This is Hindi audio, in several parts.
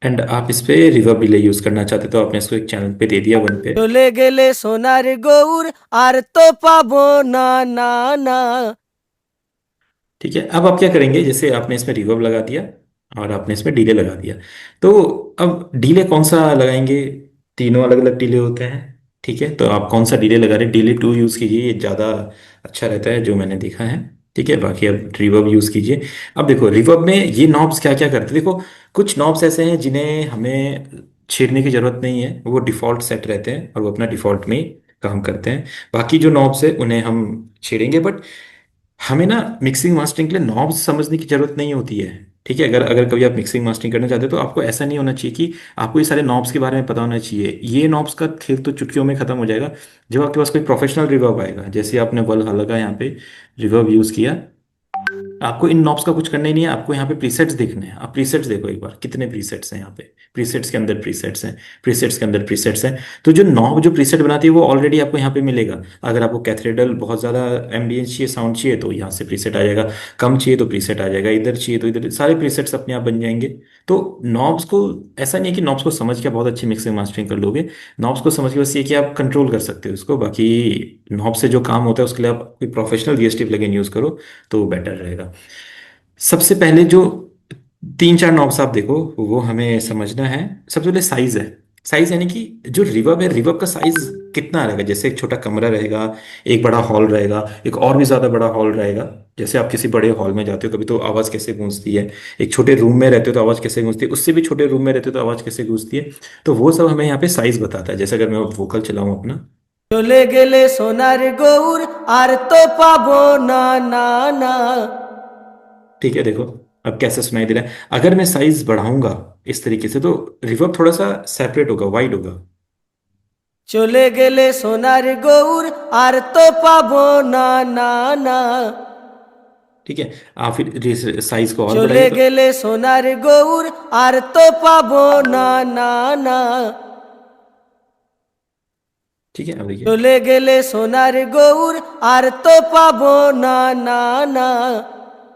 एंड आप इस पे रिवर्ब डिले यूज करना चाहते तो आपने इसको एक चैनल पे दे दिया वन पे। চলে গেলে সোনার গৌর আর তো পাবো না না না। ठीक है, अब आप क्या करेंगे, जैसे आपने इसमें रिवर्ब लगा दिया और आपने इसमें डिले लगा दिया, तो अब डिले कौन सा लगाएंगे? तीनों अलग अलग डिले होते हैं। ठीक है, तो आप कौन सा डिले लगा रहे हैं? डिले टू यूज कीजिए, ये ज़्यादा अच्छा रहता है जो मैंने देखा है। ठीक है, बाकी अब रिवर्ब यूज कीजिए। अब देखो रिवर्ब में ये नॉब्स क्या क्या करते हैं, देखो कुछ नॉब्स ऐसे हैं जिन्हें हमें छेड़ने की जरूरत नहीं है, वो डिफॉल्ट सेट रहते हैं और वो अपना डिफॉल्ट में ही काम करते हैं। बाकी जो नॉब्स है उन्हें हम छेड़ेंगे, बट हमें ना मिक्सिंग मास्टरिंग के लिए नॉब्स समझने की जरूरत नहीं होती है। ठीक है, अगर अगर कभी आप मिक्सिंग मास्टरिंग करना चाहते हो तो आपको ऐसा नहीं होना चाहिए कि आपको ये सारे नॉब्स के बारे में पता होना चाहिए। ये नॉब्स का खेल तो चुटकियों में खत्म हो जाएगा जब आपके पास कोई प्रोफेशनल रिवर्ब आएगा। जैसे आपने वल हल्का यहाँ पे रिवर्ब यूज किया, आपको इन नॉब्स का कुछ करना ही नहीं है, आपको यहाँ पे प्रीसेट्स देखने हैं। आप प्रीसेट्स देखो एक बार, कितने प्रीसेट्स हैं यहाँ पे, प्रीसेट्स के अंदर प्रीसेट्स हैं, प्रीसेट्स के अंदर प्रीसेट्स हैं। तो जो नॉब जो प्रीसेट बनाती है वो ऑलरेडी आपको यहाँ पे मिलेगा। अगर आपको कैथेड्रल बहुत ज़्यादा एम्बियंस चाहिए, साउंड चाहिए, तो यहाँ से प्रीसेट आ जाएगा। कम चाहिए तो प्रीसेट आ जाएगा, इधर चाहिए तो इधर, सारे प्रीसेट्स अपने आप बन जाएंगे। तो नॉब्स को ऐसा नहीं है कि नॉब्स को समझ के आप बहुत अच्छी मिक्सिंग मास्टरिंग कर लोगे। नॉब्स को समझ के बस ये कि आप कंट्रोल कर सकते हो उसको। बाकी नॉब से जो काम होता है उसके लिए आप कोई प्रोफेशनल वीएसटी प्लगइन यूज़ करो तो बेटर रहेगा। सबसे पहले जो तीन चार नॉब्स आप देखो वो हमें समझना है। सबसे पहले साइज है। साइज यानी कि जो रिवर्ब है, रिवर्ब का साइज कितना रहेगा। जैसे एक छोटा कमरा रहेगा, एक बड़ा हॉल रहेगा, एक और भी ज्यादा बड़ा हॉल रहेगा। जैसे आप किसी बड़े हॉल में जाते हो कभी, तो आवाज कैसे गूंजती है। एक छोटे रूम में रहते हो तो आवाज कैसे गूंजती है, उससे भी छोटे रूम में रहते हो तो आवाज कैसे गूंजती है। तो वो सब हमें यहाँ पे साइज बताता है। जैसे अगर मैं वोकल चलाऊं अपना, চলে গেলে সোনার গৌর আর তো পাবো না না না। ठीक है देखो अब कैसे सुनाई दे रहा है। अगर मैं साइज बढ़ाऊंगा इस तरीके से तो रिवर्ब थोड़ा सा सेपरेट होगा, वाइड होगा। চলে গেলে সোনার গৌর আর তো পাবো না না না। ठीक है, आप फिर साइज को और চলে बढ़ाइए तो। গেলে সোনার গৌর আর তো পাবো না না না। ठीक है, अब देखिए। চলে গেলে সোনার গৌর আর তো পাবো না না না।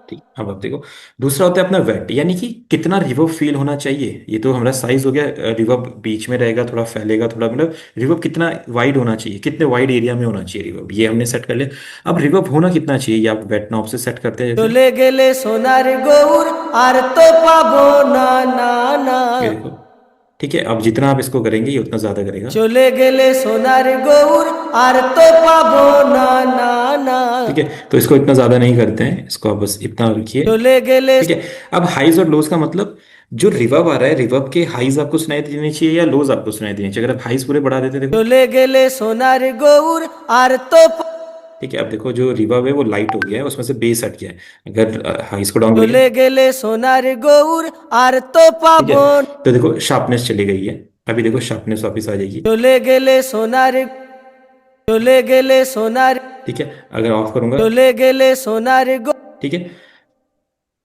ठीक, अब आप देखो दूसरा होता है अपना वेट, यानी कि कितना रिवर्ब फील होना चाहिए। ये तो हमारा साइज हो गया। रिवर्ब बीच में रहेगा, थोड़ा फैलेगा, थोड़ा मतलब रिवर्ब कितना वाइड होना चाहिए, कितने वाइड एरिया में होना चाहिए रिवर्ब, ये हमने सेट कर लिया। अब रिवर्ब होना कितना चाहिए ये आप वेट नॉब से सेट करते हैं। जैसे চলে গেলে সোনার গৌর আর তো পাবো না না না। ये देखो, ठीक है, अब जितना आप इसको करेंगे ये उतना ज्यादा करेगा। চলে गেলে সোনার গৌর আর তো পাবো না না না। ठीक है, तो इसको इतना ज्यादा नहीं करते हैं, इसको आप बस इतना रखिए। চলে গেলে ठीक है, अब हाइज और लोज का मतलब, जो रिवर्ब आ रहा है रिवर्ब के हाइज आपको सुनाई देनी चाहिए या लोज आपको सुनाई देनी चाहिए। अगर आप हाइज पूरे बढ़ा देते देखो। চলে গেলে সোনার গৌর আর তো ठीक है, अब देखो जो रिवर्ब है वो लाइट हो गया है, उसमें से बेस हट गया है। अगर हाइज को डाउन करिए, চলে গেলে সোনার गौर আর তো ठीक है, পাবো। तो देखो शार्पनेस चली गई है। अभी देखो शार्पनेस वापस आ जाएगी। চলে গেলে সোনার চলে गेले সোনার ठीक है, अगर ऑफ करूंगा, চলে গেলে সোনার ठीक है।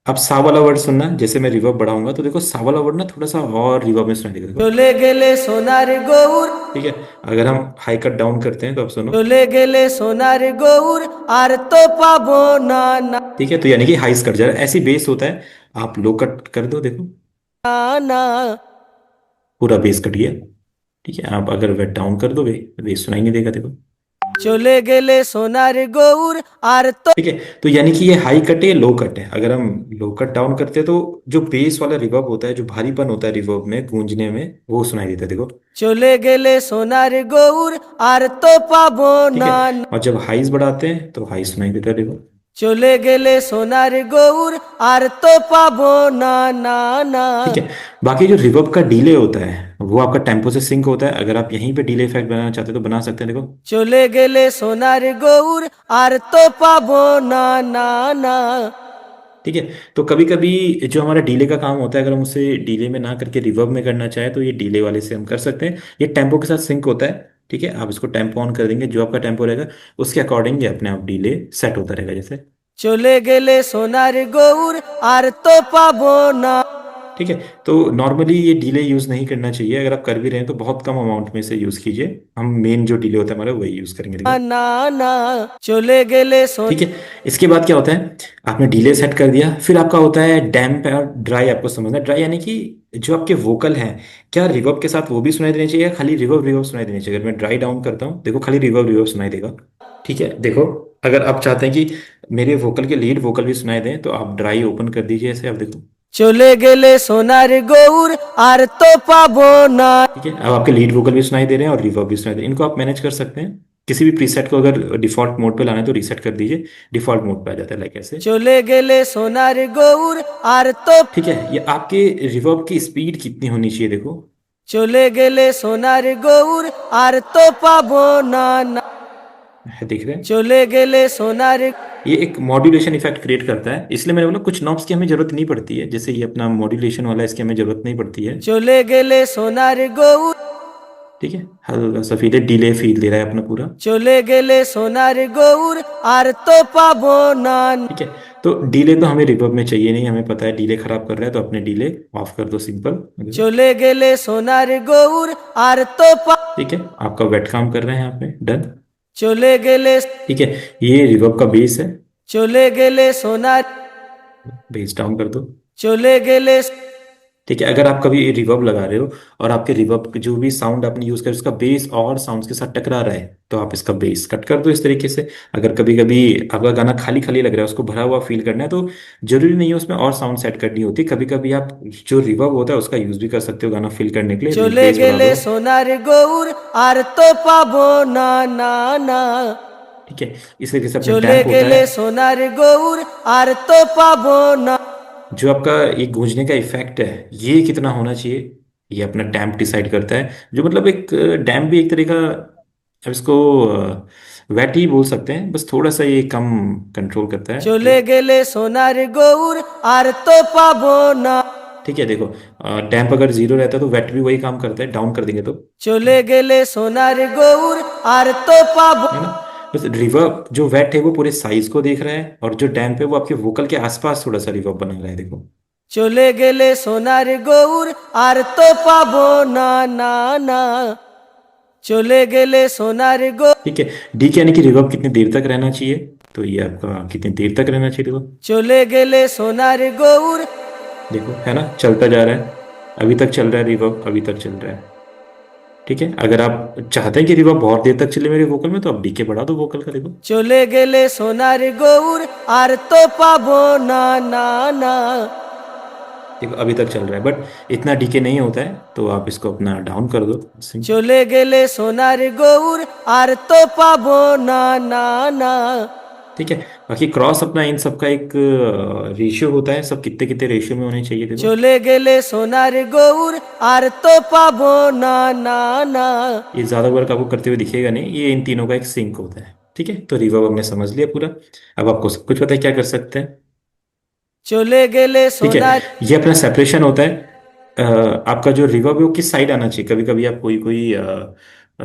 अब सा वाला वर्ड सुनना, जैसे मैं रिवर्ब बढ़ाऊंगा तो देखो सा वाला वर्ड ना थोड़ा सा और रिवर्ब में सुनाई देगा देखो। চলে গেলে সোনার गौर। ठीक है, अगर हम हाई कट डाउन करते हैं तो अब सुनो। চলে গেলে সোনার गौर আর তো পাবো না না ठीक है, तो यानी कि हाइस कट जा रहा है, ऐसी बेस होता है। आप लो कट कर दो देखो, না। पूरा बेस कट गया। ठीक है, आप अगर वेट डाउन कर दो बेस सुनाई नहीं देगा देखो। চলে গেলে সোনার गौर আর তো ठीक है, तो यानी कि ये हाई कट है, लो कट है। अगर हम लो कट डाउन करते हैं तो जो बेस वाला रिवर्ब होता है, जो भारीपन होता है रिवर्ब में गूंजने में, वो सुनाई देता है देखो। চলে গেলে সোনার गौर আর তো পাবো ठीक না है, না। और जब हाइस बढ़ाते हैं तो हाई सुनाई देता है देखो। চলে গেলে সোনার गौर আর তো পাবো না না না। ठीक है, बाकी जो रिवर्ब का डिले होता है वो आपका टेम्पो से सिंक होता है। अगर आप यहीं पे डिले इफेक्ट बनाना चाहते हैं तो बना सकते हैं देखो। চলে গেলে সোনার गौर আর তো পাবো না না না। ठीक है, तो कभी कभी जो हमारा डीले का काम होता है, अगर हम उसे डीले में ना करके रिवर्ब में करना चाहें तो ये डीले वाले से हम कर सकते हैं। ये टेम्पो के साथ सिंक होता है। ठीक है, आप इसको टेम्पो ऑन कर देंगे, जो आपका टेम्पो रहेगा उसके अकॉर्डिंग ये अपने आप डीले सेट होता रहेगा जैसे। চলে গেলে সোনার गौर আর তো পাবো না। ठीक है। तो नॉर्मली ये डिले यूज़ नहीं करना चाहिए, अगर आप कर भी रहे हैं तो बहुत कम अमाउंट में से यूज़ कीजिए। हम मेन जो डिले होता है हमारा वही यूज़ करेंगे, देखो। না না চলে গেলে ठीक है। इसके बाद क्या होता है, आपने डिले सेट कर दिया, फिर आपका होता है डैम्प और ड्राई। आपको समझना है ड्राई यानी कि जो आपके वोकल हैं, क्या रिवर्ब के साथ वो भी सुनाई देने चाहिए या खाली रिवर्ब रिवर्ब सुनाई देनी चाहिए। अगर मैं ड्राई डाउन करता हूँ, देखो खाली रिवर्ब रिवर्ब सुनाई देगा। ठीक है, देखो। अगर आप चाहते हैं कि मेरे वोकल के लीड वोकल भी सुनाई दें तो आप ड्राई ओपन कर दीजिए, ऐसे आप देखो। চলে गেলে সোনার গৌর আর তো পাবো না। ठीक है, अब आपके लीड वोकल भी सुनाई दे रहे हैं और रिवर्ब भी सुनाई दे रहे हैं। इनको आप मैनेज कर सकते हैं। किसी भी प्रीसेट को अगर डिफॉल्ट मोड पे लाना है तो रीसेट कर दीजिए, डिफॉल्ट मोड पे आ जाता है, लाइक ऐसे। চলে গেলে সোনার গৌর আর তো ठीक है, ये आपके रिवर्ब की स्पीड कितनी होनी चाहिए, देखो। চলে গেলে সোনার গৌর আর তো পাবো না না। है, देख रहे हैं। চলে গেলে সোনার ये एक मॉड्यूलेशन इफेक्ट क्रिएट करता है, इसलिए मैंने बोला कुछ नॉब्स की हमें जरूरत नहीं पड़ती है, जैसे ये अपना मॉड्यूलेशन वाला है, इसकी हमें जरूरत नहीं पड़ती है। চলে গেলে সোনার গৌর ठीक है, हल्का सा फील है, डिले फील दे रहा है अपना पूरा। চলে গেলে সোনার গৌর আর তো পাবো না। ठीक है, तो डिले तो हमें रिवर्ब में चाहिए नहीं, हमें पता है डिले खराब कर रहा है, तो अपने डिले ऑफ कर दो, सिंपल। চলে গেলে সোনার গৌর আর তো ठीक है, आपका वेट काम कर रहे हैं यहाँ पे, डन। চলে গেলে ठीक है, ये रिवर्ब का बेस है। চলে গেলে সোনার बेस डाउन कर दो। চলে গেলে ठीक है, अगर आप कभी रिवर्ब लगा रहे हो और आपके रिवर्ब जो भी साउंड आपने यूज कर उसका बेस और साउंड्स के साथ टकरा रहा है, तो आप इसका बेस कट कर दो इस तरीके से। अगर कभी कभी आपका गाना खाली खाली लग रहा है, उसको भरा हुआ फील करना है, तो जरूरी नहीं है उसमें और साउंड सेट करनी होती। कभी कभी आप जो रिवर्ब होता है उसका यूज भी कर सकते हो गाना फिल करने के लिए, চলে बेस बढ़ा গেলে दो। সোনার গৌর আর তো পাবো না না না। ठीक है, इस तरीके से अपना চলে डैम्प होता গেলে है। সোনার गौर আর তো পাবো না। जो आपका ये गूंजने का इफेक्ट है, ये कितना होना चाहिए, ये अपना डैम्प डिसाइड करता है। जो मतलब एक डैम्प भी एक तरह का, अब इसको वेट ही बोल सकते हैं, बस थोड़ा सा ये कम कंट्रोल करता है চলে मतलब। গেলে সোনার গৌর আর তো পাবো না। ठीक है, देखो डैम्प अगर जीरो रहता है तो वेट भी वही काम करता है, डाउन कर देंगे तो, চলে গেলে সোনার গৌর আর তো পাবো है ना। बस रिवर्ब जो वेट है वो पूरे साइज को देख रहा है, और जो डैम्प है वो आपके वोकल के आसपास थोड़ा सा रिवर्ब बना रहा है, देखो। চলে গেলে সোনার গৌর আর তো পাবো না না না। চলে গেলে সোনার গৌর ठीक है, डी के यानी कि रिवर्ब कितनी देर तक रहना चाहिए, तो ये आपका कितनी देर तक रहना चाहिए, देखो। চলে গেলে সোনার গৌর देखो, है ना, चलता जा रहा है, अभी तक चल रहा है रिवर्ब, अभी तक चल रहा है। ठीक है, अगर आप चाहते हैं कि रिवर्ब बहुत देर तक चले मेरे वोकल में, तो आप डीके बढ़ा दो वोकल का, देखो। চলে গেলে সোনার গৌর আর তো পাবো না না না। देखो अभी तक चल रहा है, बट इतना डीके नहीं होता है, तो आप इसको अपना डाउन कर दो, सिंपल। চলে গেলে সোনার গৌর আর তো পাবো না না না। ठीक है, बाकी क्रॉस अपना इन सबका एक रेशियो होता है, सब कितने कितने रेशियो में होने चाहिए, देखो। চলে গেলে সোনার গৌর আর তো পাবো না না না। ये ज्यादा वर्क आपको करते हुए दिखेगा नहीं, ये इन तीनों का एक सिंक होता है। ठीक है, तो रिवर्ब हमने समझ लिया पूरा। अब आपको सब कुछ पता है क्या कर सकते हैं। চলে গেলে ठीक है, সোনার ये अपना सेपरेशन होता है। आपका जो रिवर्ब है वो किस साइड आना चाहिए। कभी कभी आप कोई कोई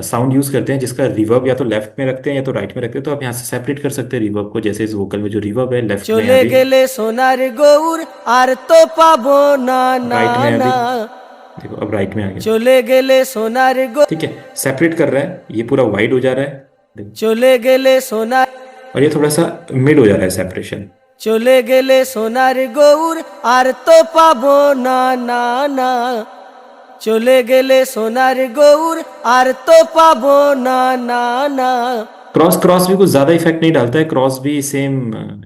साउंड यूज करते हैं जिसका रिवर्ब या तो लेफ्ट में रखते हैं या तो राइट में रखते हैं, तो आप यहाँ से सेपरेट कर सकते हैं रिवर्ब को। जैसे इस वोकल में जो रिवर्ब है लेफ्ट में है চলে अभी, গেলে সোনার গৌর আর তো পাবো না না राइट में है না। अभी, देखो अब राइट में आ गया। চলে গেলে সোনার গৌর ठीक है, सेपरेट कर रहा है, ये पूरा वाइड हो जा रहा है, देखो। চলে গেলে সোনার और ये थोड़ा सा मिड हो जा रहा है सेपरेशन। চলে গেলে সোনার গৌর আর তো পাবো না না না। চলে গেলে সোনার গৌর আর তো পাবো না না না। क्रॉस क्रॉस भी कुछ ज्यादा इफेक्ट नहीं डालता है, क्रॉस भी सेम।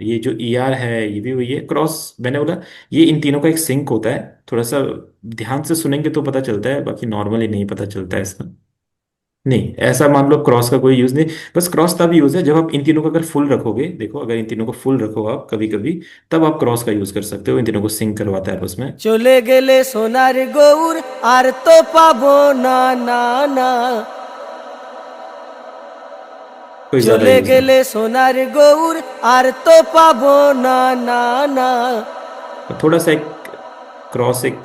ये जो ई आर है ये भी वही है, क्रॉस मैंने बोला ये इन तीनों का एक सिंक होता है। थोड़ा सा ध्यान से सुनेंगे तो पता चलता है, बाकी नॉर्मली नहीं पता चलता है इसका। नहीं, ऐसा मान लो क्रॉस का कोई यूज नहीं। बस क्रॉस तब यूज है जब आप इन तीनों को अगर फुल रखोगे, देखो अगर इन तीनों को फुल रखो आप कभी कभी, तब आप क्रॉस का यूज कर सकते हो। इन तीनों को सिंक करवाता है आपस में। চলে গেলে সোনার গৌর আর তো পাবো না না না। कोई ज्यादा চলে यूज नहीं। গেলে সোনার গৌর আর তো পাবো না না না। थोड़ा सा एक क्रॉस एक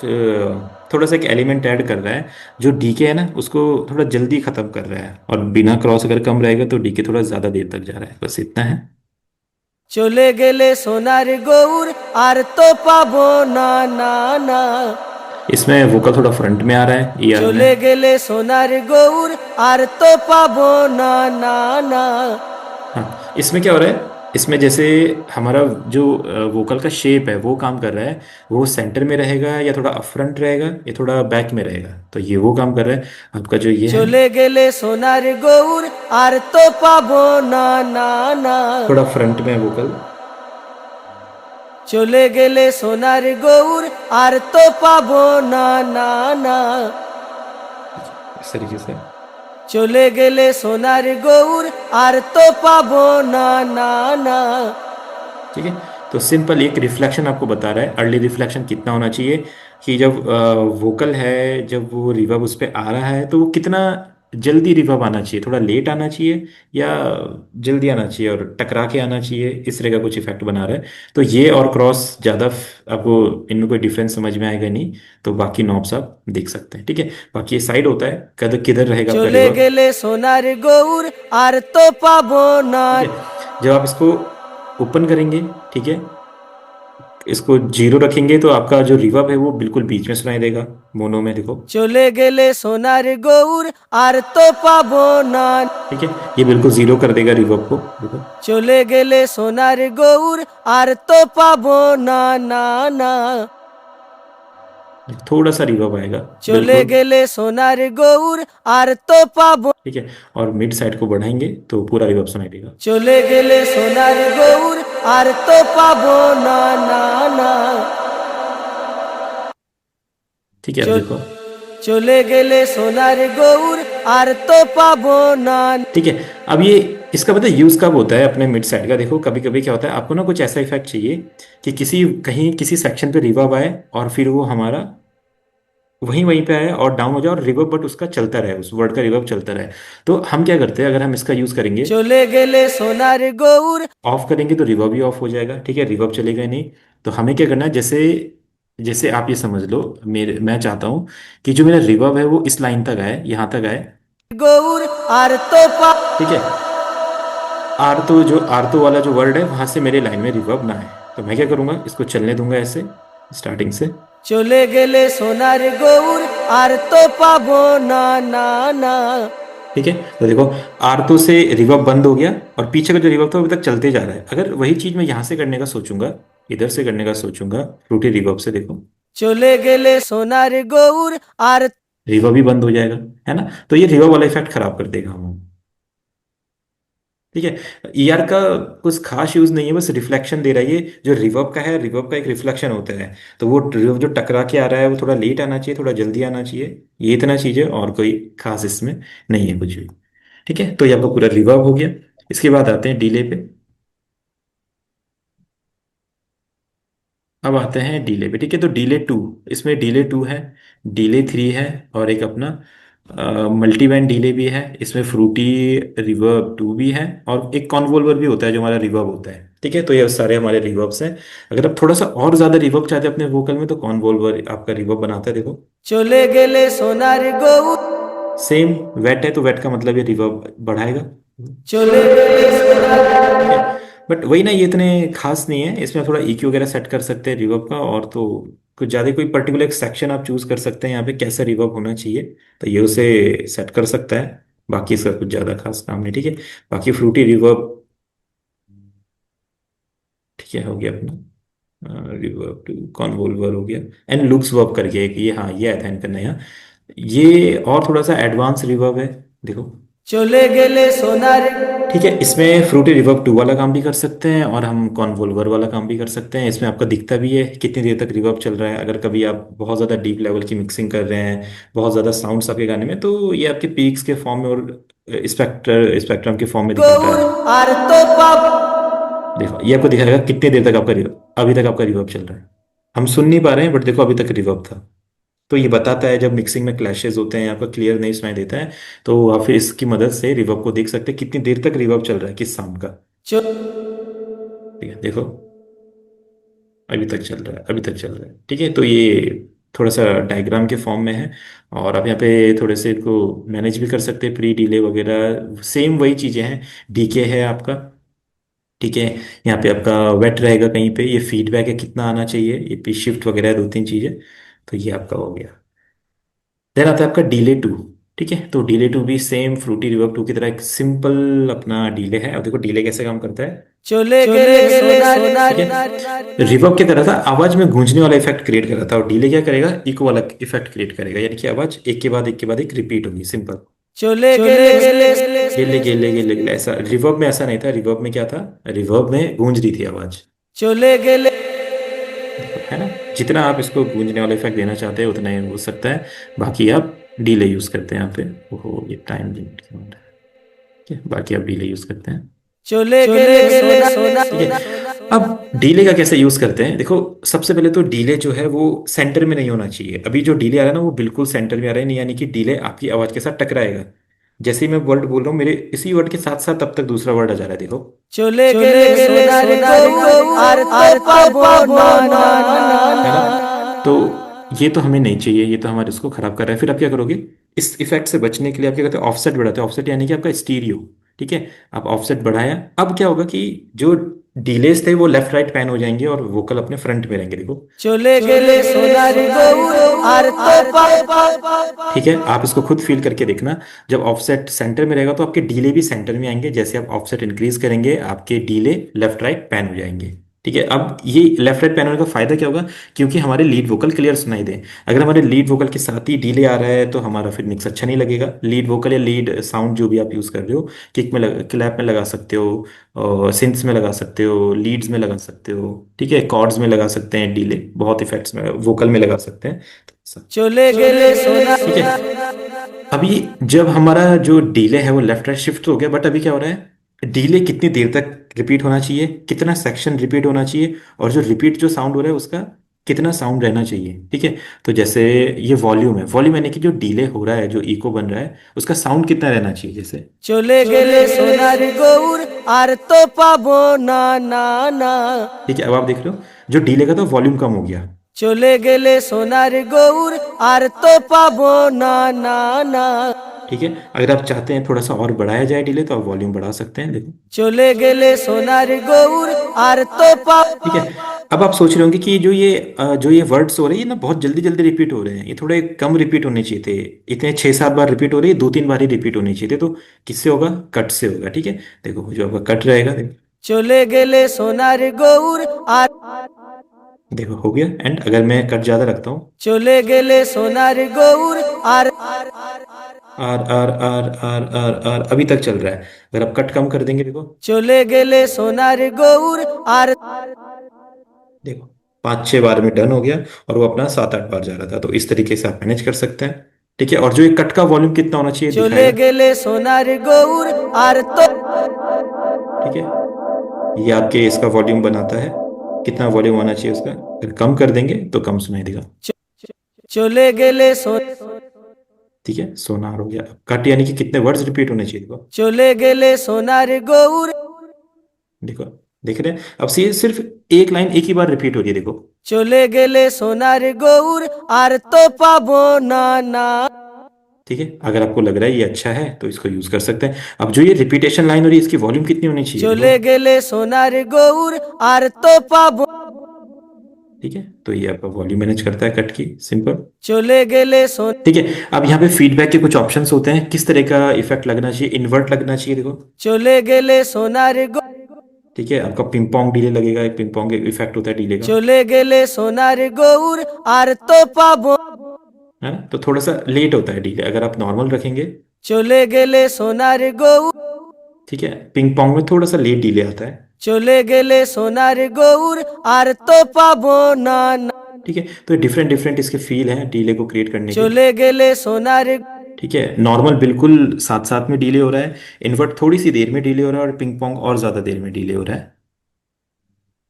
थोड़ा सा एक एलिमेंट ऐड कर रहा है, जो डीके है ना उसको थोड़ा जल्दी खत्म कर रहा है, और बिना क्रॉस अगर कम रहेगा तो डीके थोड़ा ज्यादा देर तक जा रहा है, बस इतना है। চলে গেলে সোনার গৌর আর তো পাবো না না না। इसमें वोकल थोड़ा फ्रंट में आ रहा है ईआर में। চলে গেলে সোনার গৌর আর তো পাবো না না না। हाँ, इसमें क्या हो रहा है, इसमें जैसे हमारा जो वोकल का शेप है वो काम कर रहा है, वो सेंटर में रहेगा या थोड़ा अप फ्रंट रहेगा या थोड़ा बैक में रहेगा, तो ये वो काम कर रहा है। आपका जो ये है চলে গেলে সোনার গৌর আর তো পাবো না না না। थोड़ा फ्रंट में है वोकल। চলে গেলে সোনার গৌর আর তো পাবো না না না। इस तरीके से। চলে গেলে সোনার গৌর আর তো পাবো না না না। ठीक है, तो सिंपल एक रिफ्लेक्शन आपको बता रहा है, अर्ली रिफ्लेक्शन कितना होना चाहिए, कि जब वोकल है जब वो रिवर्ब उस पर आ रहा है तो वो कितना जल्दी रिवर्ब आना चाहिए, थोड़ा लेट आना चाहिए या जल्दी आना चाहिए और टकरा के आना चाहिए, इस तरह का कुछ इफेक्ट बना रहा है। तो ये और क्रॉस ज़्यादा आपको इनमें कोई डिफरेंस समझ में आएगा नहीं, तो बाकी नॉब्स आप देख सकते हैं। ठीक है, बाकी ये साइड होता है, किधर किधर रहेगा आपका চলে रिवर्ब। গেলে সোনার গৌর আর তো পাবো না। ठीक है, जब आप इसको ओपन करेंगे, ठीक है, इसको जीरो रखेंगे तो आपका जो रिवर्ब है वो बिल्कुल बीच में सुनाई देगा, मोनो में देखो। চলে গেলে সোনার গৌর আর তো পাবো না। ठीक है, ये बिल्कुल जीरो कर देगा रिवर्ब को, देखो। চলে গেলে সোনার গৌর আর তো পাবো না না না। थोड़ा सा रिवर्ब आएगा চলে बिल्कुल। গেলে সোনার গৌর আর তো পাবো। ठीक है, और मिड साइड को बढ़ाएंगे तो पूरा रिवर्ब सुनाई देगा। চলে গেলে সোনার গৌর আর তো পাবো না না না। ठीक है, अब চল- देखो। চলে গেলে সোনার গৌর আর তো পাবো না। ठीक है, अब ये इसका पता है यूज कब होता है अपने मिड साइड का, देखो कभी कभी क्या होता है, आपको ना कुछ ऐसा इफेक्ट चाहिए कि किसी कहीं किसी सेक्शन पे रिवर्ब आए और फिर वो हमारा वहीं वहीं पे आए और डाउन हो जाए और रिवर्ब बट उसका चलता रहे, उस वर्ड का रिवर्ब चलता रहे। तो हम क्या करते हैं, अगर हम इसका यूज करेंगे, চলে গেলে সোনার গৌর। ऑफ करेंगे तो रिवर्ब भी ऑफ हो जाएगा। ठीक है, रिवर्ब चलेगा नहीं। तो हमें क्या करना है, जैसे जैसे आप ये समझ लो, मेरे मैं चाहता हूँ कि जो मेरा रिवर्ब है वो इस लाइन तक आए, यहाँ तक आए। গৌর আর তো ठीक है, आरतो जो आरतो वाला जो वर्ड है वहां से मेरे लाइन में रिवर्ब ना आए, तो मैं क्या करूंगा, इसको चलने दूंगा ऐसे स्टार्टिंग से। চলে গেলে সোনার গৌর আর তো পাবো না না না। ठीक है, तो देखो आरतो से रिवर्ब बंद हो गया और पीछे का जो रिवर्ब था वो अभी तक चलते जा रहा है। अगर वही चीज मैं यहाँ से करने का सोचूंगा, इधर से करने का सोचूंगा फ्रूटी रिवर्ब से, देखो চলে गেলে সোনার গৌর আর। रिवर्ब भी बंद हो जाएगा, है ना। तो ये रिवर्ब वाला इफेक्ट खराब कर देगा हम। ठीक है, ईआर का कुछ खास यूज नहीं है, बस रिफ्लेक्शन दे रहा है। ये जो रिवर्ब का है, रिवर्ब का एक रिफ्लेक्शन होता है, तो वो रिवर्ब जो टकरा के आ रहा है वो थोड़ा लेट आना चाहिए, थोड़ा जल्दी आना चाहिए, ये इतना चीज है, और कोई खास इसमें नहीं है कुछ भी। ठीक है, तो ये आपका पूरा रिवर्ब हो गया। इसके बाद आते हैं डीले पे। अब आते हैं डीले पे। ठीक है, तो डीले टू, इसमें डीले टू है, डीले थ्री है, और एक अपना मल्टी बैंड डीले भी है, इसमें फ्रूटी रिवर्ब टू भी है, और एक कॉन्वोल्वर भी होता है जो हमारा रिवर्ब होता है। ठीक है, तो ये सारे हमारे रिवर्ब्स हैं। अगर आप थोड़ा सा और ज्यादा रिवर्ब चाहते हैं अपने वोकल में तो कॉन्वोल्वर आपका रिवर्ब बनाता है, देखो। চলে গেলে সোনার गौर। सेम, वेट है तो वेट का मतलब ये रिवर्ब बढ़ाएगा। চলে গেলে সোনার। ठीक है, बट वही ना, ये इतने खास नहीं है, इसमें आप थोड़ा EQ वगैरह सेट कर सकते हैं रिवर्ब का, और तो कुछ ज़्यादा कोई पर्टिकुलर सेक्शन आप चूज कर सकते हैं यहाँ पे कैसा रिवर्ब होना चाहिए, तो ये उसे सेट कर सकता है। बाकी इसका कुछ ज़्यादा खास काम नहीं। ठीक है, बाकी फ्रूटी रिवर्ब, ठीक है, हो गया अपना रिवर्ब टू कॉन्वोल्वर हो गया। एंड लुक्स वर्ब करके एक ये, हाँ ये है ध्यान करना यहाँ, ये और थोड़ा सा एडवांस रिवर्ब है, देखो। চলে গেলে সোনার। ठीक है, इसमें फ्रूटी रिवर्ब टू वाला काम भी कर सकते हैं और हम कॉन्वोल्वर वाला काम भी कर सकते हैं। इसमें आपका दिखता भी है कितनी देर तक रिवर्ब चल रहा है। अगर कभी आप बहुत ज़्यादा डीप लेवल की मिक्सिंग कर रहे हैं, बहुत ज़्यादा साउंड्स आपके गाने में, तो ये आपके पीक्स के फॉर्म में और स्पेक्ट्रम के फॉर्म में दिखाता गौर है। আর তো পাবো। देखो ये आपको दिखाएगा कितनी देर तक आपका अभी तक आपका रिवर्ब चल रहा है। हम सुन नहीं पा रहे हैं बट देखो अभी तक रिवर्ब था। तो ये बताता है जब मिक्सिंग में क्लैशेस होते हैं, आपका क्लियर नहीं सुनाई देता है, तो आप फिर इसकी मदद से रिवर्ब को देख सकते हैं कितनी देर तक रिवर्ब चल रहा है किस साउंड का। ठीक है, देखो अभी तक चल रहा है, अभी तक चल रहा है। ठीक है, तो ये थोड़ा सा डायग्राम के फॉर्म में है, और आप यहाँ पे थोड़े से इसको मैनेज भी कर सकते हैं, प्री डिले वगैरह सेम वही चीज़ें हैं। डीके है आपका, ठीक है, यहाँ पे आपका वेट रहेगा कहीं पे, ये फीडबैक है कितना आना चाहिए, ये पिच शिफ्ट वगैरह है, दो तीन चीज़ें। तो ये आपका हो गया। देन आता है आपका डीले टू। ठीक है, तो डीले टू भी सेम फ्रूटी रिवर्ब टू की तरह एक सिंपल अपना डीले है। और देखो डीले कैसे काम करता है। चले गेले ठीक सोनार है, रिवर्ब की तरह था, आवाज में गूंजने वाला इफेक्ट क्रिएट कर रहा था, और डीले क्या करेगा, इको वाला इफेक्ट क्रिएट करेगा, यानी कि आवाज एक के बाद एक के बाद एक रिपीट होगी, सिंपल। चले गेले गेले गेले गेले गेले, ऐसा रिवर्ब में ऐसा नहीं था। रिवर्ब में क्या था, रिवर्ब में गूंज रही थी आवाज। चले गेले देखो है ना, जितना आप इसको गूंजने वाला इफेक्ट देना चाहते हैं उतना ही हो सकता है। बाकी आप डीले यूज करते हैं यहाँ पे। ओहो, ये टाइम लिमिट क्यों हो रहा है। ठीक है, बाकी आप डीले यूज करते हैं। चले गेले ठीक है, अब डीले का कैसे यूज करते हैं, देखो सबसे पहले तो डीले जो है वो सेंटर में नहीं होना चाहिए। अभी जो डीले आ रहा है ना वो बिल्कुल सेंटर में आ रहा है, नहीं यानी कि डीले आपकी आवाज के साथ टकराएगा। जैसे ही मैं वर्ड बोल रहा हूँ, मेरे इसी वर्ड के साथ साथ तब तक दूसरा वर्ड आ जा रहा है, देखो। चले गेले सोनार गौर आर तो पाबो है ना, ना तो ये तो हमें नहीं चाहिए, ये तो हमारे इसको खराब कर रहा है। फिर आप क्या करोगे, इस इफेक्ट से बचने के लिए आप क्या करते हैं, ऑफसेट बढ़ाते हैं। ऑफसेट यानी कि आपका स्टीरियो। ठीक है, आप ऑफसेट बढ़ाया, अब क्या होगा कि जो डिलेस थे वो लेफ्ट राइट पैन हो जाएंगे और वोकल अपने फ्रंट में रहेंगे, देखो। चले गेले सोनार गौर आर तो पाबो। ठीक है, आप इसको खुद फील करके देखना। जब ऑफसेट सेंटर में रहेगा तो आपके डीले भी सेंटर में आएंगे, जैसे आप ऑफसेट इंक्रीज करेंगे आपके डीले लेफ्ट राइट पैन हो जाएंगे। ठीक है, अब ये लेफ्ट राइट पैन होने का फायदा क्या होगा, क्योंकि हमारे लीड वोकल क्लियर सुनाई दे। अगर हमारे लीड वोकल के साथ ही डीले आ रहा है तो हमारा फिर मिक्स अच्छा नहीं लगेगा। लीड वोकल या लीड साउंड जो भी आप यूज कर रहे हो, किक में क्लैप में लगा सकते हो, और सिंथ्स में लगा सकते हो, लीड्स में लगा सकते हो। ठीक है, कॉर्ड्स में लगा सकते हैं डीले, बहुत इफेक्ट्स में वोकल में लगा सकते हैं। चले गेले ठीक है, सोनार अभी जब हमारा जो डीले है वो लेफ्ट राइट शिफ्ट हो गया, बट अभी क्या हो रहा है, डीले कितनी देर तक रिपीट होना चाहिए, कितना सेक्शन रिपीट होना चाहिए, और जो रिपीट जो साउंड हो रहा है उसका कितना साउंड रहना चाहिए। ठीक है, तो जैसे ये वॉल्यूम है, वॉल्यूम यानी कि जो डीले हो रहा है, जो इको बन रहा है, उसका साउंड कितना रहना चाहिए, जैसे। चले गेले सोनार गौर आर तो पाबो ना ठीक है, अब आप देख रहे हो जो डीले का था वॉल्यूम कम हो गया। चले गेले सोनार गौर आर तो पाबो ना ठीक है, अगर आप चाहते हैं थोड़ा सा और बढ़ाया जाए डिले तो आप वॉल्यूम बढ़ा सकते हैं, देखो। चले गेले सोनार गौर आर तो ठीक है, पाबो। अब आप सोच रहे होंगे कि जो ये वर्ड्स हो रहे हैं ये ना बहुत जल्दी जल्दी रिपीट हो रहे हैं, ये थोड़े कम रिपीट होने चाहिए थे। इतने 6-7 बार रिपीट हो रही है, 2-3 बार ही रिपीट होने चाहिए थे। तो किससे होगा, कट से होगा। ठीक है, देखो जो आपका कट रहेगा, देखो। चले गेले सोनार गौर आर देखो हो गया, एंड अगर मैं कट ज्यादा रखता हूँ, चले गेले सोनार गौर आर आर आर आर आर आर आर अभी तक चल रहा है। अगर आप कट कम कर देंगे, देखो। चले गेले सोनार गौर आर देखो 5-6 बार में डन हो गया, और वो अपना 7-8 बार जा रहा था। तो इस तरीके से आप मैनेज कर सकते हैं। ठीक है, और जो ये कट का वॉल्यूम कितना होना चाहिए चले दिखाएगा। गेले सोनार गौर आर तो ठीक है, ये आपके इसका वॉल्यूम बनाता है, कितना वॉल्यूम होना चाहिए उसका। अगर कम कर देंगे तो कम सुनाई देगा। चले गेले सो ठीक है, सोनार हो गया। अब कट यानी कि कितने वर्ड्स रिपीट होने चाहिए, देखो। चले गेले सोनार गौर देखो, देख रहे हैं, अब से ये सिर्फ एक लाइन एक ही बार रिपीट हो रही है, देखो। चले गेले सोनार गौर आर तो पाबो ना ठीक है, अगर आपको लग रहा है ये अच्छा है तो इसको यूज कर सकते हैं। अब जो ये रिपीटेशन लाइन हो रही है इसकी वॉल्यूम कितनी होनी चाहिए, देखो। चले गेले सोनार गौर आर तो पाबो। ठीक है, तो ये आपका वॉल्यूम मैनेज करता है कट की, सिंपल। चले गेले सो ठीक है, अब यहाँ पे फीडबैक के कुछ ऑप्शंस होते हैं, किस तरह का इफेक्ट लगना चाहिए, इन्वर्ट लगना चाहिए, देखो। चले गेले सोनार गौर ठीक है, आपका पिंग पोंग डिले लगेगा, एक पिंग पोंग इफेक्ट होता है डिले का। चले गेले सोनार गौर आर तो पाबो। है ना, तो थोड़ा सा लेट होता है डिले, अगर आप नॉर्मल रखेंगे। चले गेले सोनार गौर ठीक है, पिंग पोंग में थोड़ा सा लेट डिले आता है। चले गेले सोनार गौर आर तो पाबो ना ठीक है, तो डिफरेंट डिफरेंट इसके फील हैं डीले को क्रिएट करने के। चले गेले सोनार ठीक है, नॉर्मल बिल्कुल साथ साथ में डिले हो रहा है, इन्वर्ट थोड़ी सी देर में डिले हो रहा है, और पिंग पोंग और ज्यादा देर में डिले हो रहा है।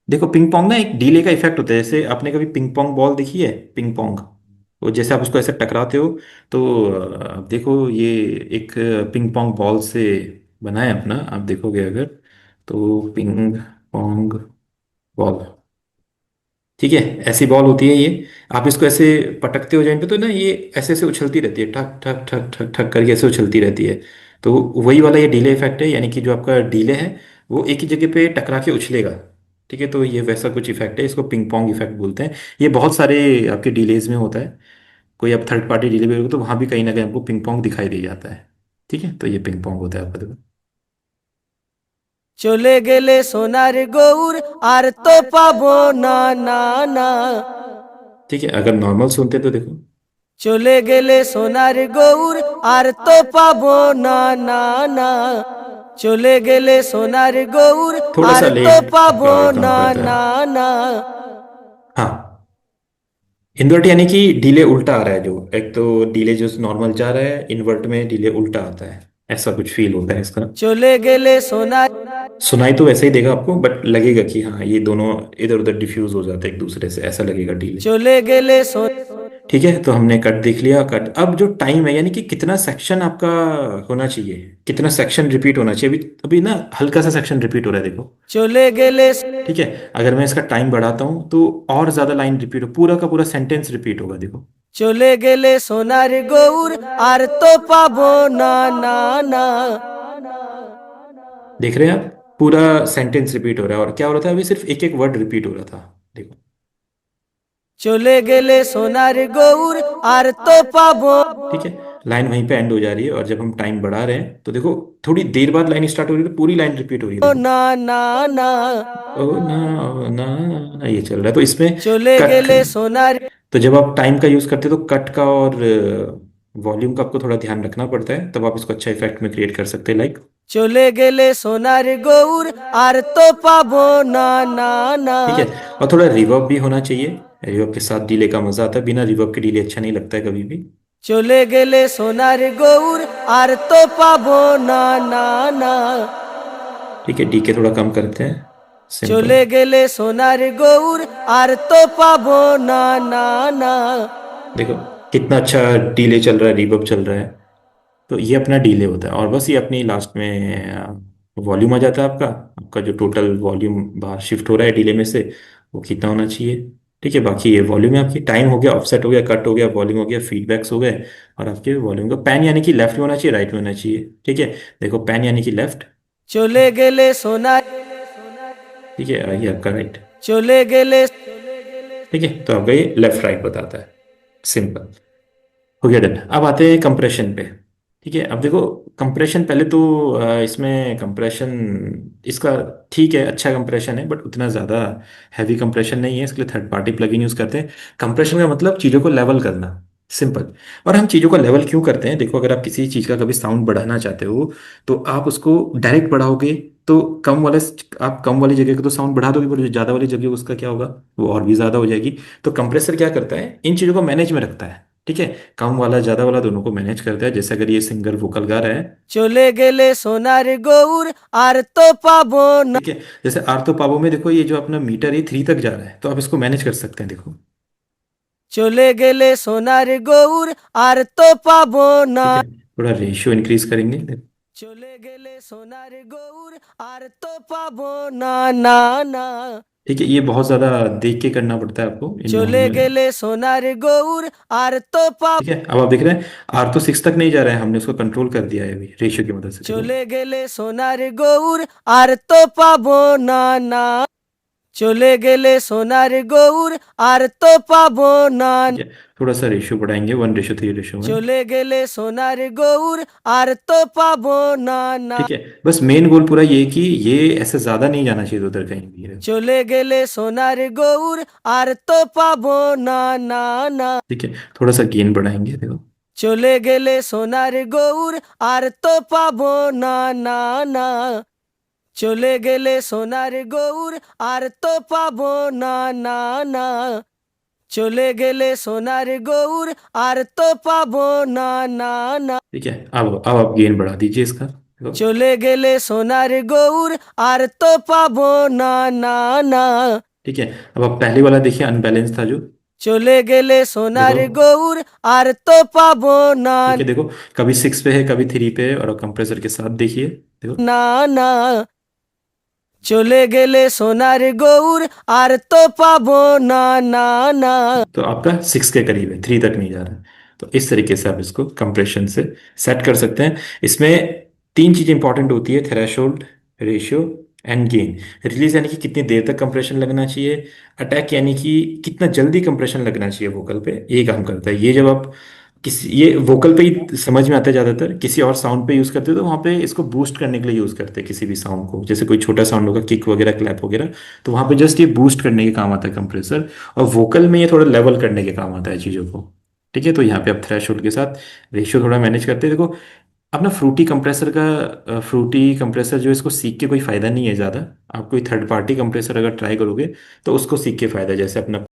देखो पिंग पोंग ना एक डीले का इफेक्ट होता है, जैसे आपने कभी पिंग पोंग बॉल देखी है, पिंग पोंग। वो जैसे आप उसको ऐसे टकराते हो, तो आप देखो ये एक पिंग पोंग बॉल से बना है अपना, आप देखोगे अगर, तो पिंग पोंग बॉल। ठीक है, ऐसी बॉल होती है ये। आप इसको ऐसे पटकते हो जमीन पे तो ना ये ऐसे ऐसे उछलती रहती है, ठक ठक ठक ठक ठक करके ऐसे उछलती रहती है। तो वही वाला ये डीले इफेक्ट है, यानी कि जो आपका डीले है वो एक ही जगह पे टकरा के उछलेगा। ठीक है, तो ये वैसा कुछ इफेक्ट है, इसको पिंग पोंग इफेक्ट बोलते हैं। ये बहुत सारे आपके डिलेज में होता है। कोई आप थर्ड पार्टी डिलीवरी हो तो वहां भी कहीं ना कहीं आपको पिंग पोंग दिखाई दे जाता है। ठीक है, तो ये पिंग पोंग होता है आपका देखो। চলে গেলে সোনার গৌর আর তো পাবো না না না। ठीक है, अगर नॉर्मल सुनते तो देखो। চলে গেলে সোনার গৌর আর তো পাবো না না না। চলে গেলে সোনার গৌর थोड़ा আর सा তো लेट পাবো का काम না करता না है। না। हाँ, इन्वर्ट यानी कि डिले उल्टा आ रहा है। जो एक तो डिले जो नॉर्मल जा रहा है, इन्वर्ट में डिले उल्टा आता है। ऐसा कुछ फील होता है इसका। চলে গেলে সোনার सुनाई तो वैसे ही देगा आपको, बट लगेगा कि हाँ ये दोनों इधर उधर डिफ्यूज हो जाते हैं एक दूसरे से, ऐसा लगेगा डिले। চলে গেলে ठीक है, तो हमने कट देख लिया। कट, अब जो टाइम है यानी कि कितना सेक्शन आपका होना चाहिए, कितना सेक्शन रिपीट होना चाहिए। अभी अभी ना हल्का सा सेक्शन रिपीट हो रहा है देखो। চলে गেলে ठीक है, अगर मैं इसका टाइम बढ़ाता हूँ तो और ज्यादा लाइन रिपीट हो, पूरा का पूरा सेंटेंस रिपीट होगा देखो। চলে গেলে সোনার গৌর আর তো পাবো না না না। देख रहे हैं आप, पूरा सेंटेंस रिपीट हो रहा है। और क्या हो रहा था, अभी सिर्फ एक एक वर्ड रिपीट हो रहा था देखो। চলে গেলে সোনার গৌর আর তো পাবো ठीक है, लाइन वहीं पे एंड हो जा रही है। और जब हम टाइम बढ़ा रहे हैं तो देखो, थोड़ी देर बाद लाइन स्टार्ट हो रही है तो पूरी लाइन रिपीट हो रही है देखो। না ना ना। ओ ना, ये चल रहा है तो इसमें চলে कट। গেলে সোনার तो जब आप टाइम का यूज करते हो तो कट का और वॉल्यूम का आपको थोड़ा ध्यान रखना पड़ता है, तब आप इसको अच्छा इफेक्ट में क्रिएट कर सकते हैं लाइक। চলে গেলে সোনার গৌর আর তো পাবো না না না। ठीक है, और थोड़ा रिवर्ब भी होना चाहिए। रिवर्ब के साथ डिले का मजा आता है, बिना रिवर्ब के डिले अच्छा नहीं लगता है कभी भी। চলে গেলে সোনার গৌর আর তো পাবো না না না। ठीक है, डी के थोड़ा कम करते हैं, सिंपल। চলে গেলে সোনার গৌর আর তো पाबो ना ना ना। देखो कितना अच्छा डिले चल रहा है, रिवर्ब चल रहा है। तो ये अपना डिले होता है। और बस ये अपनी लास्ट में वॉल्यूम आ जाता है आपका। आपका जो टोटल वॉल्यूम बाहर शिफ्ट हो रहा है डिले में से, वो कितना होना चाहिए। ठीक है, बाकी ये वॉल्यूम है आपकी। टाइम हो गया, ऑफसेट हो गया, कट हो गया, वॉल्यूम हो गया, फीडबैक्स हो गए। और आपके वॉल्यूम का पैन यानी कि लेफ्ट में होना चाहिए, राइट में होना चाहिए। ठीक है, देखो पैन यानी कि लेफ्ट। চলে গেলে সোনার ठीक है, ये आपका राइट। চলে গেলে ठीक है, तो आपका ये लेफ्ट राइट बताता है, सिंपल। हो गया, डन। अब आते हैं कंप्रेशन पे। ठीक है, अब देखो कंप्रेशन पहले तो इसमें कंप्रेशन इसका ठीक है, अच्छा कंप्रेशन है, बट उतना ज़्यादा हैवी कंप्रेशन नहीं है। इसके लिए थर्ड पार्टी प्लगइन यूज़ करते हैं। कंप्रेशन का मतलब चीज़ों को लेवल करना, सिंपल। और हम चीज़ों को लेवल क्यों करते हैं, देखो अगर आप किसी चीज़ का कभी साउंड बढ़ाना चाहते हो तो आप उसको डायरेक्ट बढ़ाओगे तो कम वाले, आप कम वाली जगह को तो साउंड बढ़ा दोगे, पर जो ज़्यादा वाली जगह उसका क्या होगा, वो और भी ज़्यादा हो जाएगी। तो कंप्रेसर क्या करता है, इन चीज़ों को मैनेज में रखता है। ठीक है, कम वाला ज्यादा वाला दोनों को मैनेज करता है। जैसे अगर ये सिंगर वोकल गा रहा है, চলে গেলে সোনার গৌর আর তো पाबो ना। ठीक है, जैसे आर्तो पावो में देखो, ये जो अपना मीटर ये 3 तक जा रहा है, तो आप इसको मैनेज कर सकते हैं देखो। চলে গেলে সোনার গৌর আর তো पाबो ना। ठीक है, थोड़ा रेशियो इंक्रीज करेंगे। চলে গেলে সোনার গৌর আর তো पाबो ना ना ना। ठीक है, ये बहुत ज्यादा देख के करना पड़ता है आपको इन दोनों চলে में। গেলে সোনার গৌর আর তো ठीक है, अब आप देख रहे हैं आर्तो 6 तक नहीं जा रहा है, हमने उसको कंट्रोल कर दिया है अभी रेशियो की मदद से देखो। চলে গেলে সোনার গৌর আর তো पाबो ना ना। চলে গেলে সোনার গৌর আর তো पाबो ना। ठीक है, थोड़ा सा रेशियो बढ़ाएंगे, 1:3 रेशियो में। চলে গেলে সোনার গৌর আর তো पाबो ना ना। ठीक है, बस मेन गोल पूरा ये है कि ये ऐसे ज्यादा नहीं जाना चाहिए उधर कहीं भी। চলে গেলে সোনার গৌর আর তো पाबो ना ना ना। ठीक है, थोड़ा सा गेन बढ़ाएंगे देखो। চলে গেলে সোনার গৌর আর তো पाबो ना ना না। চলে গেলে সোনার গৌর আর তো पाबो ना ना না। চলে গেলে সোনার গৌর আর তো पाबो ना ना ना। ठीक है, अब आप गेन बढ़ा दीजिए इसका देखो। চলে গেলে সোনার গৌর আর তো पाबो ना ना ना। ठीक है, अब आप पहले वाला देखिए, अनबैलेंस था जो। চলে গেলে সোনার देखो, গৌর আর তো पाबो না ठीक है, देखो कभी 6 पे है, कभी 3 पे है। और कंप्रेसर के साथ देखिए देखो। না না। চলে গেলে সোনার গৌর আর তো पाबो ना ना ना। तो आपका 6 के करीब है, 3 तक नहीं जा रहा है। तो इस तरीके से आप इसको कंप्रेशन से सेट कर सकते हैं। इसमें 3 चीजें इंपॉर्टेंट होती है, threshold, ratio and gain. Release यानी कि कितनी देर तक कंप्रेशन लगना चाहिए। अटैक यानी कि कितना जल्दी कंप्रेशन लगना चाहिए वोकल पे, ये काम करता है। ये जब आप किसी, ये वोकल पे ही समझ में आता है ज़्यादातर, किसी और साउंड पे यूज़ करते हो तो वहाँ पे इसको बूस्ट करने के लिए यूज़ करते हैं किसी भी साउंड को। जैसे कोई छोटा साउंड होगा, किक वगैरह, क्लैप वगैरह, तो वहाँ पे जस्ट ये बूस्ट करने के काम आता है कंप्रेसर। और वोकल में ये थोड़ा लेवल करने के काम आता है चीज़ों को। ठीक है, तो यहाँ पे आप थ्रेशोल्ड के साथ रेशियो थोड़ा मैनेज करते हैं। देखो, अपना फ्रूटी कंप्रेसर जो है, इसको सीख के कोई फ़ायदा नहीं है ज़्यादा। आप कोई थर्ड पार्टी कंप्रेसर अगर ट्राई करोगे तो उसको सीख के फ़ायदा है। जैसे अपना